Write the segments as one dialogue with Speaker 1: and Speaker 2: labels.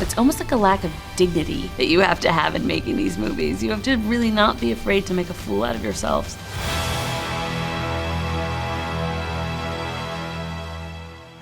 Speaker 1: It's almost like a lack of dignity that you have to have in making these movies. You have to really not be afraid to make a fool out of yourselves.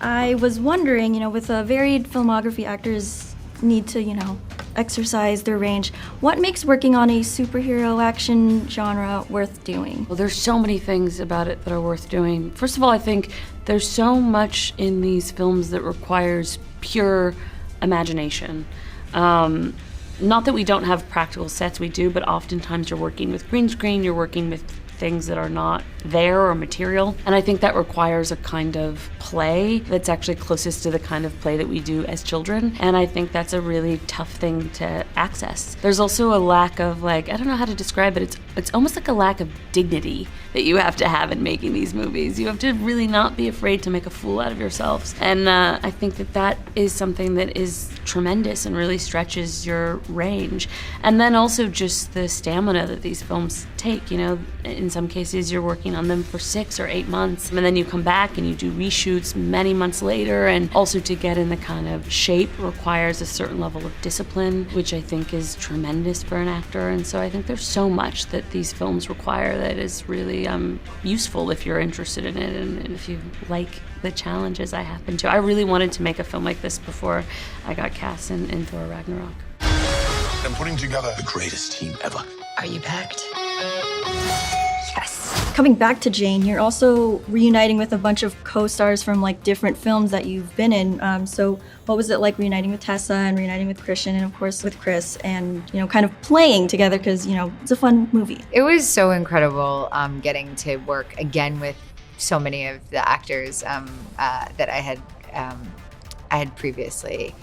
Speaker 2: I was wondering, with a varied filmography, actors need to, exercise their range. What makes working on a superhero action genre worth doing?
Speaker 1: Well, there's so many things about it that are worth doing. First of all, I think there's so much in these films that requires pure imagination. Not that we don't have practical sets, we do, but oftentimes you're working with green screen, you're working with things that are not there or material. And I think that requires a kind of play that's actually closest to the kind of play that we do as children. And I think that's a really tough thing to access. There's also a lack of I don't know how to describe it. It's almost like a lack of dignity that you have to have in making these movies. You have to really not be afraid to make a fool out of yourselves. And I think that is something that is tremendous and really stretches your range. And then also just the stamina that these films take. In some cases you're working on them for 6 or 8 months, and then you come back and you do reshoots many months later, and also to get in the kind of shape requires a certain level of discipline, which I think is tremendous for an actor. And so I think there's so much that these films require that is really useful if you're interested in it and if you like the challenges I happen to. I really wanted to make a film like this before I got cast in Thor Ragnarok.
Speaker 3: I'm putting together the greatest team ever.
Speaker 4: Are you packed? Yes.
Speaker 2: Coming back to Jane, you're also reuniting with a bunch of co-stars from different films that you've been in. So what was it like reuniting with Tessa and reuniting with Christian and of course with Chris and, kind of playing together because, it's a fun movie?
Speaker 5: It was so incredible getting to work again with so many of the actors that I had previously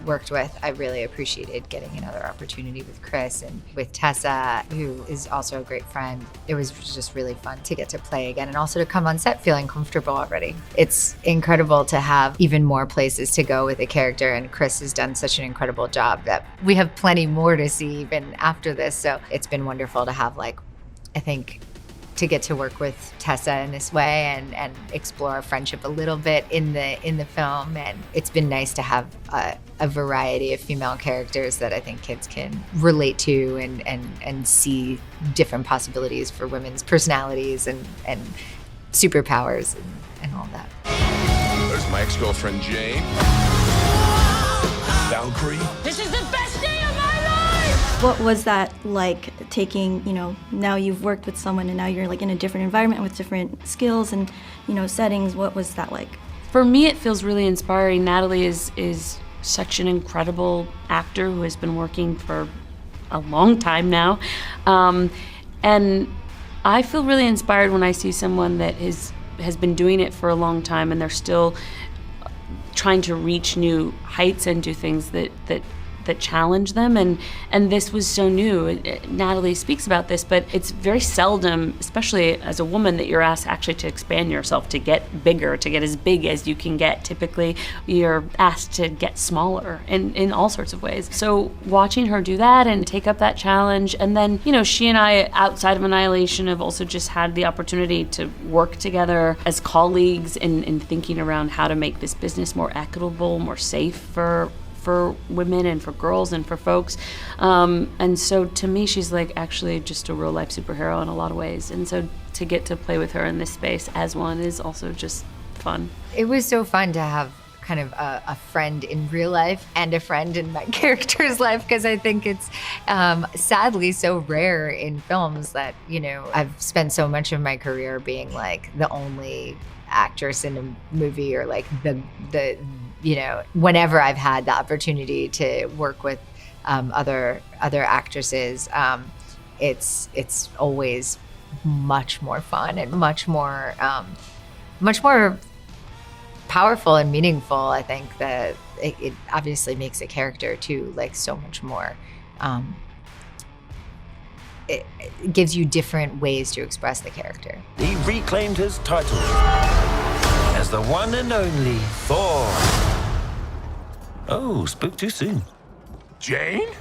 Speaker 5: worked with. I really appreciated getting another opportunity with Chris and with Tessa, who is also a great friend. It was just really fun to get to play again and also to come on set feeling comfortable already. It's incredible to have even more places to go with a character, and Chris has done such an incredible job that we have plenty more to see even after this. So it's been wonderful to have I think to get to work with Tessa in this way and explore our friendship a little bit in the film. And it's been nice to have a variety of female characters that I think kids can relate to and see different possibilities for women's personalities and superpowers and all that.
Speaker 3: There's my ex-girlfriend Jane. Valkyrie.
Speaker 4: This is the best day of my life!
Speaker 2: What was that like taking, now you've worked with someone and now you're in a different environment with different skills and, settings. What was that like?
Speaker 1: For me, it feels really inspiring. Natalie is such an incredible actor who has been working for a long time now. And I feel really inspired when I see someone that has been doing it for a long time and they're still trying to reach new heights and do things that challenge them, and this was so new. Natalie speaks about this, but it's very seldom, especially as a woman, that you're asked actually to expand yourself, to get bigger, to get as big as you can get. Typically, you're asked to get smaller in all sorts of ways. So watching her do that and take up that challenge, and then, she and I, outside of Annihilation, have also just had the opportunity to work together as colleagues in thinking around how to make this business more equitable, more safe for women and for girls and for folks. And so to me, she's actually just a real life superhero in a lot of ways. And so to get to play with her in this space as one is also just fun.
Speaker 5: It was so fun to have kind of a friend in real life and a friend in my character's life, because I think it's sadly so rare in films that, I've spent so much of my career being the only actress in a movie or the whenever I've had the opportunity to work with other actresses, it's always much more fun and much more powerful and meaningful. I think that it obviously makes a character too so much more. It gives you different ways to express the character.
Speaker 6: He reclaimed his title as the one and only Thor. Oh, spoke too soon.
Speaker 3: Jane?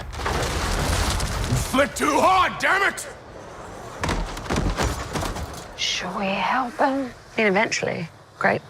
Speaker 3: Flick too hard, damn it!
Speaker 4: Shall we help him? Eventually. Great.